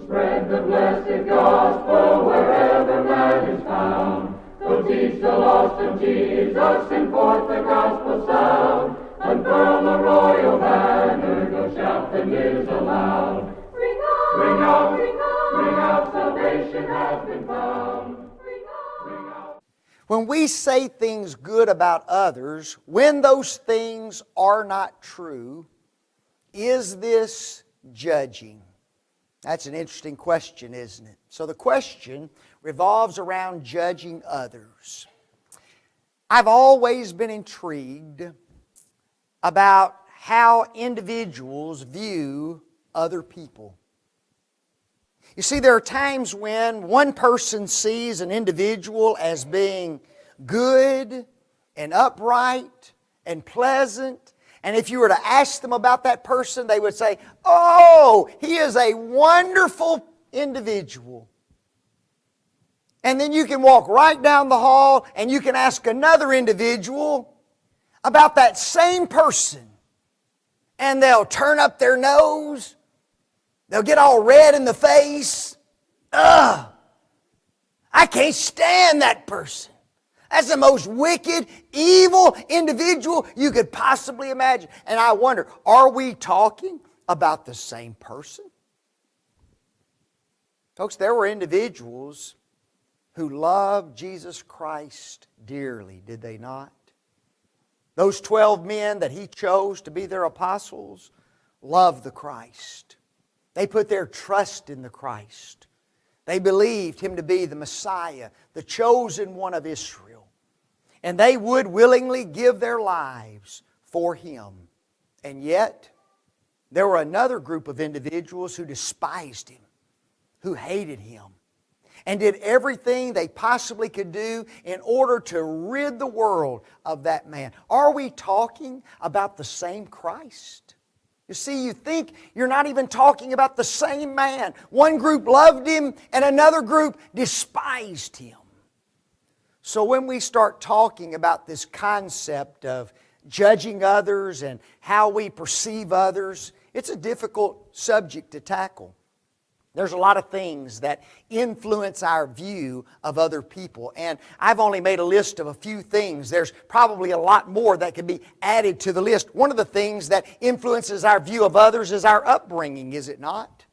Spread the blessed gospel wherever man is found. Go teach the lost of Jesus, send forth the gospel sound. Unfurl the royal banner, go shout the news aloud. Ring out, ring out, ring out, ring out, salvation has been found. Ring out, ring out. When we say things good about others, when those things are not true, is this judging? That's an interesting question, isn't it? So the question revolves around judging others. I've always been intrigued about how individuals view other people. You see, there are times when one person sees an individual as being good and upright and pleasant, and if you were to ask them about that person, they would say, "Oh, he is a wonderful individual." And then you can walk right down the hall and you can ask another individual about that same person, and they'll turn up their nose. They'll get all red in the face. Ugh! I can't stand that person. That's the most wicked, evil individual you could possibly imagine. And I wonder, are we talking about the same person? Folks, there were individuals who loved Jesus Christ dearly, did they not? Those 12 men that He chose to be their apostles loved the Christ. They put their trust in the Christ. They believed Him to be the Messiah, the chosen one of Israel. And they would willingly give their lives for Him. And yet, there were another group of individuals who despised Him, who hated Him, and did everything they possibly could do in order to rid the world of that man. Are we talking about the same Christ? You see, you think you're not even talking about the same man. One group loved Him and another group despised Him. So when we start talking about this concept of judging others and how we perceive others, it's a difficult subject to tackle. There's a lot of things that influence our view of other people. And I've only made a list of a few things. There's probably a lot more that could be added to the list. One of the things that influences our view of others is our upbringing, is it not?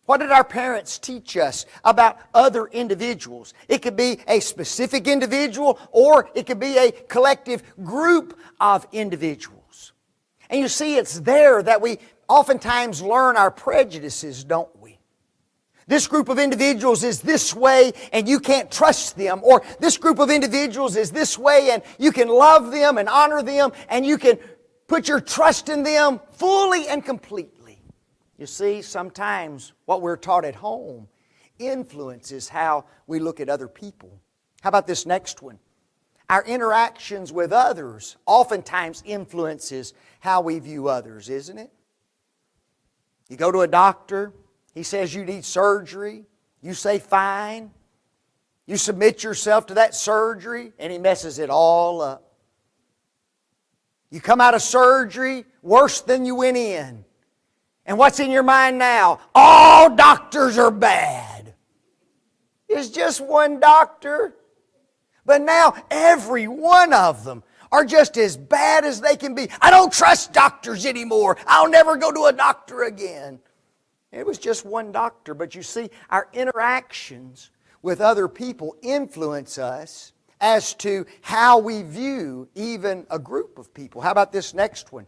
What did our parents teach us about other individuals? It could be a specific individual, or it could be a collective group of individuals. And you see, it's there that we oftentimes learn our prejudices, don't we? This group of individuals is this way and you can't trust them. Or this group of individuals is this way and you can love them and honor them and you can put your trust in them fully and completely. You see, sometimes what we're taught at home influences how we look at other people. How about this next one? Our interactions with others oftentimes influences how we view others, isn't it? You go to a doctor, he says you need surgery, you say fine, you submit yourself to that surgery, and he messes it all up. You come out of surgery worse than you went in. And what's in your mind now? All doctors are bad. It's just one doctor. But now every one of them are just as bad as they can be. I don't trust doctors anymore. I'll never go to a doctor again. It was just one doctor. But you see, our interactions with other people influence us as to how we view even a group of people. How about this next one?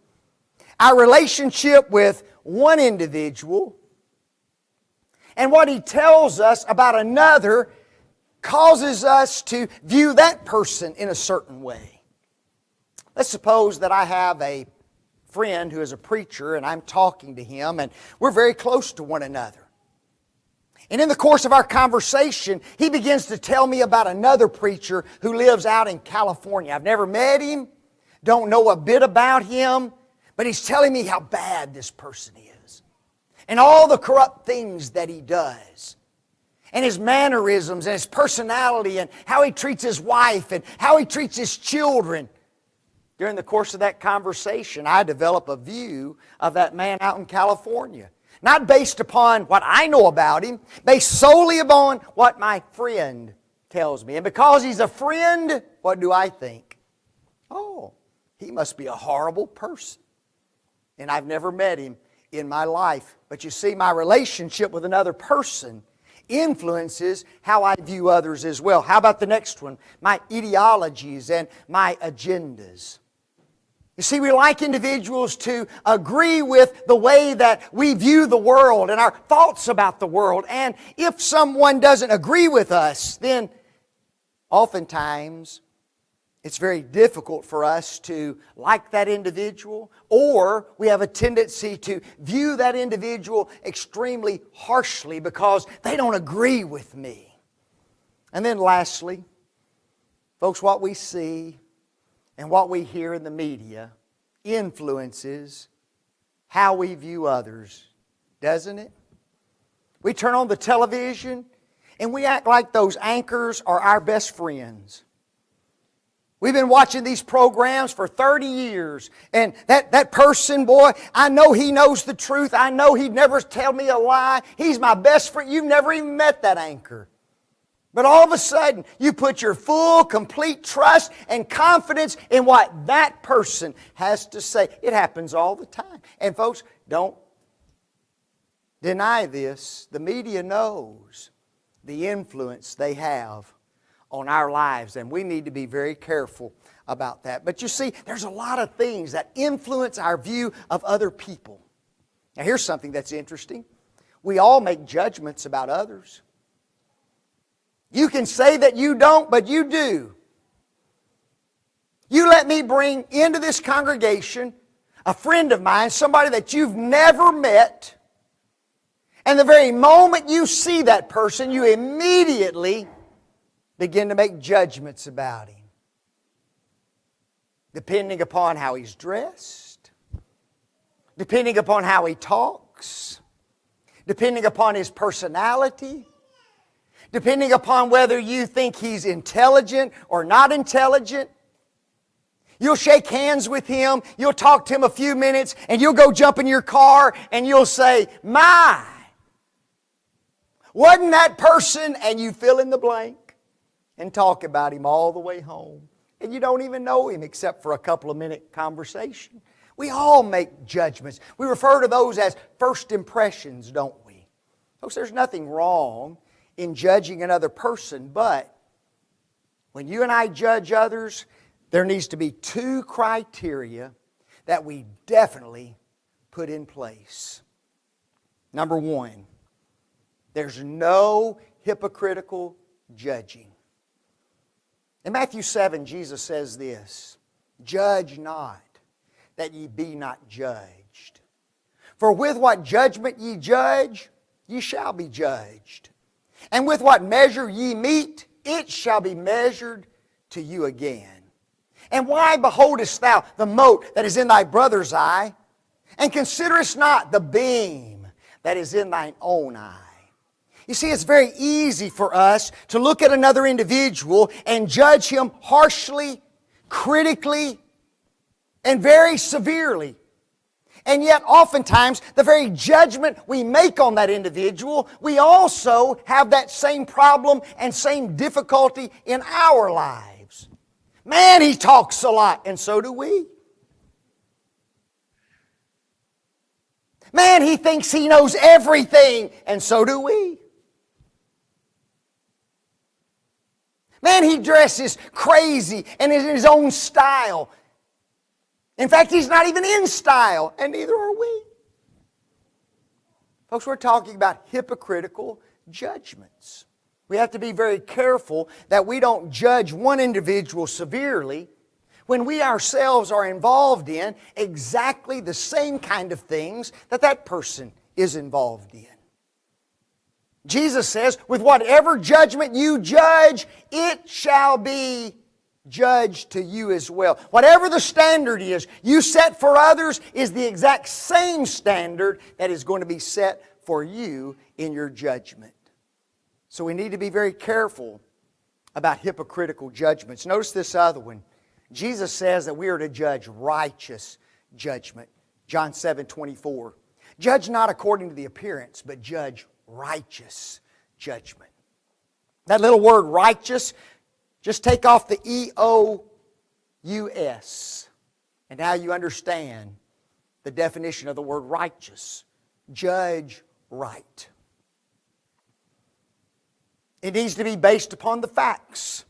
Our relationship with one individual and what he tells us about another causes us to view that person in a certain way. Let's suppose that I have a friend who is a preacher and I'm talking to him and we're very close to one another. And in the course of our conversation, he begins to tell me about another preacher who lives out in California. I've never met him, don't know a bit about him, but he's telling me how bad this person is and all the corrupt things that he does. And his mannerisms and his personality and how he treats his wife and how he treats his children. During the course of that conversation, I develop a view of that man out in California. Not based upon what I know about him, based solely upon what my friend tells me. And because he's a friend, what do I think? Oh, he must be a horrible person. And I've never met him in my life. But you see, my relationship with another person influences how I view others as well. How about the next one? My ideologies and my agendas. You see, we like individuals to agree with the way that we view the world and our thoughts about the world. And if someone doesn't agree with us, then oftentimes it's very difficult for us to like that individual, or we have a tendency to view that individual extremely harshly because they don't agree with me. And then lastly, folks, what we see and what we hear in the media influences how we view others, doesn't it? We turn on the television and we act like those anchors are our best friends. We've been watching these programs for 30 years, and that person, boy, I know he knows the truth. I know he'd never tell me a lie. He's my best friend. You've never even met that anchor. But all of a sudden, you put your full, complete trust and confidence in what that person has to say. It happens all the time. And folks, don't deny this. The media knows the influence they have on our lives, and we need to be very careful about that. But you see, there's a lot of things that influence our view of other people. Now here's something that's interesting. We all make judgments about others. You can say that you don't, but you do. You let me bring into this congregation a friend of mine, somebody that you've never met, and the very moment you see that person, you immediately begin to make judgments about him, depending upon how he's dressed, depending upon how he talks, depending upon his personality, depending upon whether you think he's intelligent or not intelligent. You'll shake hands with him, you'll talk to him a few minutes, and you'll go jump in your car and you'll say, "My, wasn't that person?" And you fill in the blank and talk about him all the way home. And you don't even know him except for a couple of minute conversation. We all make judgments. We refer to those as first impressions, don't we? Folks, there's nothing wrong in judging another person, but when you and I judge others, there needs to be two criteria that we definitely put in place. Number one, there's no hypocritical judging. In Matthew 7, Jesus says this, "Judge not, that ye be not judged. For with what judgment ye judge, ye shall be judged. And with what measure ye mete, it shall be measured to you again. And why beholdest thou the mote that is in thy brother's eye, and considerest not the beam that is in thine own eye?" You see, it's very easy for us to look at another individual and judge him harshly, critically, and very severely. And yet, oftentimes, the very judgment we make on that individual, we also have that same problem and same difficulty in our lives. Man, he talks a lot, and so do we. Man, he thinks he knows everything, and so do we. Man, he dresses crazy and in his own style. In fact, he's not even in style, and neither are we. Folks, we're talking about hypocritical judgments. We have to be very careful that we don't judge one individual severely when we ourselves are involved in exactly the same kind of things that that person is involved in. Jesus says, with whatever judgment you judge, it shall be judged to you as well. Whatever the standard is you set for others is the exact same standard that is going to be set for you in your judgment. So we need to be very careful about hypocritical judgments. Notice this other one. Jesus says that we are to judge righteous judgment. John 7:24. Judge not according to the appearance, but judge righteous judgment. That little word righteous, just take off the E-O-U-S. And now you understand the definition of the word righteous. Judge right. It needs to be based upon the facts.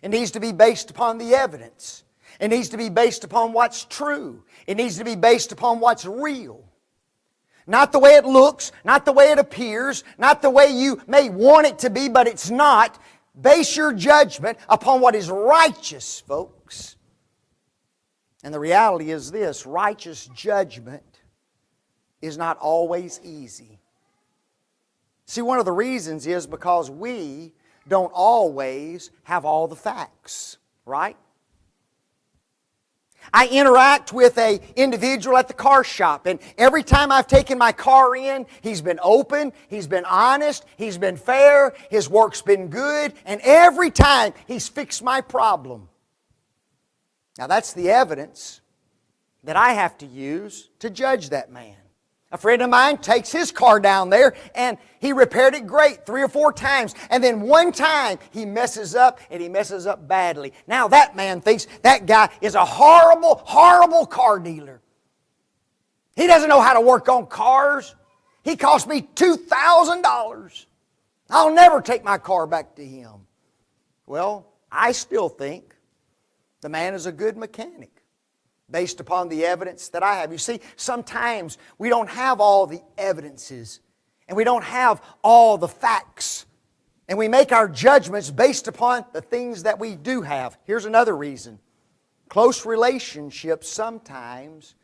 It needs to be based upon the evidence. It needs to be based upon what's true. It needs to be based upon what's real. Not the way it looks, not the way it appears, not the way you may want it to be, but it's not. Base your judgment upon what is righteous, folks. And the reality is this: righteous judgment is not always easy. See, one of the reasons is because we don't always have all the facts, right? I interact with an individual at the car shop, and every time I've taken my car in, he's been open, he's been honest, he's been fair, his work's been good, and every time he's fixed my problem. Now that's the evidence that I have to use to judge that man. A friend of mine takes his car down there and he repaired it great 3 or 4 times. And then one time he messes up, and he messes up badly. Now that man thinks that guy is a horrible, horrible car dealer. He doesn't know how to work on cars. He cost me $2,000. I'll never take my car back to him. Well, I still think the man is a good mechanic, based upon the evidence that I have. You see, sometimes we don't have all the evidences, and we don't have all the facts, and we make our judgments based upon the things that we do have. Here's another reason. Close relationships sometimes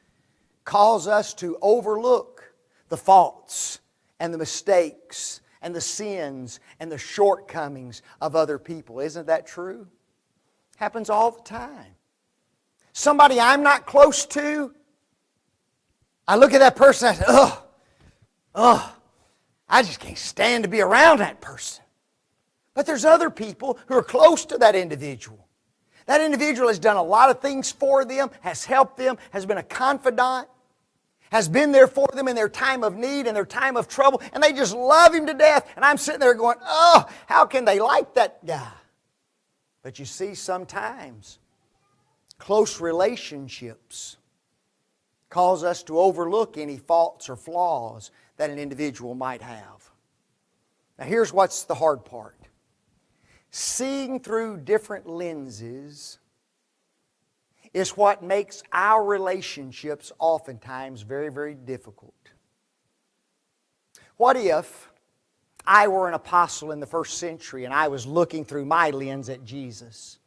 cause us to overlook the faults and the mistakes and the sins and the shortcomings of other people. Isn't that true? Happens all the time. Somebody I'm not close to, I look at that person and I say, I just can't stand to be around that person. But there's other people who are close to that individual. That individual has done a lot of things for them, has helped them, has been a confidant, has been there for them in their time of need and their time of trouble, and they just love him to death. And I'm sitting there going, how can they like that guy? But you see, sometimes close relationships cause us to overlook any faults or flaws that an individual might have. Now here's what's the hard part. Seeing through different lenses is what makes our relationships oftentimes very, very difficult. What if I were an apostle in the first century and I was looking through my lens at Jesus?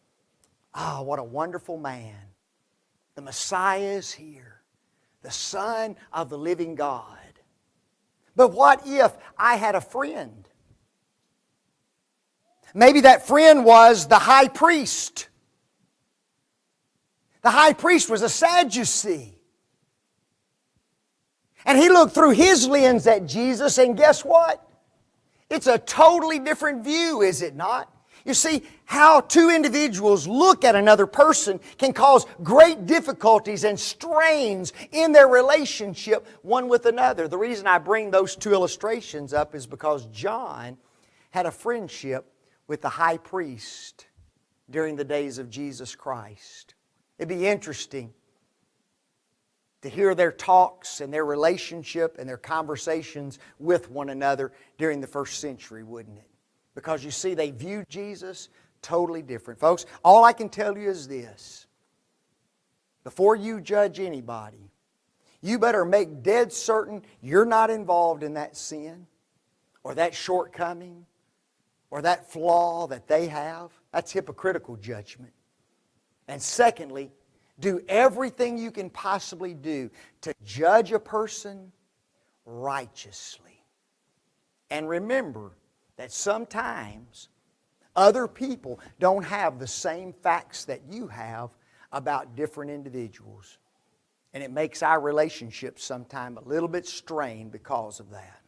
What a wonderful man. The Messiah is here. The Son of the living God. But what if I had a friend? Maybe that friend was the high priest. The high priest was a Sadducee. And he looked through his lens at Jesus, and guess what? It's a totally different view, is it not? You see, how two individuals look at another person can cause great difficulties and strains in their relationship one with another. The reason I bring those two illustrations up is because John had a friendship with the high priest during the days of Jesus Christ. It'd be interesting to hear their talks and their relationship and their conversations with one another during the first century, wouldn't it? Because you see, they viewed Jesus totally different. Folks, all I can tell you is this. Before you judge anybody, you better make dead certain you're not involved in that sin or that shortcoming or that flaw that they have. That's hypocritical judgment. And secondly, do everything you can possibly do to judge a person righteously. And remember that sometimes other people don't have the same facts that you have about different individuals. And it makes our relationships sometimes a little bit strained because of that.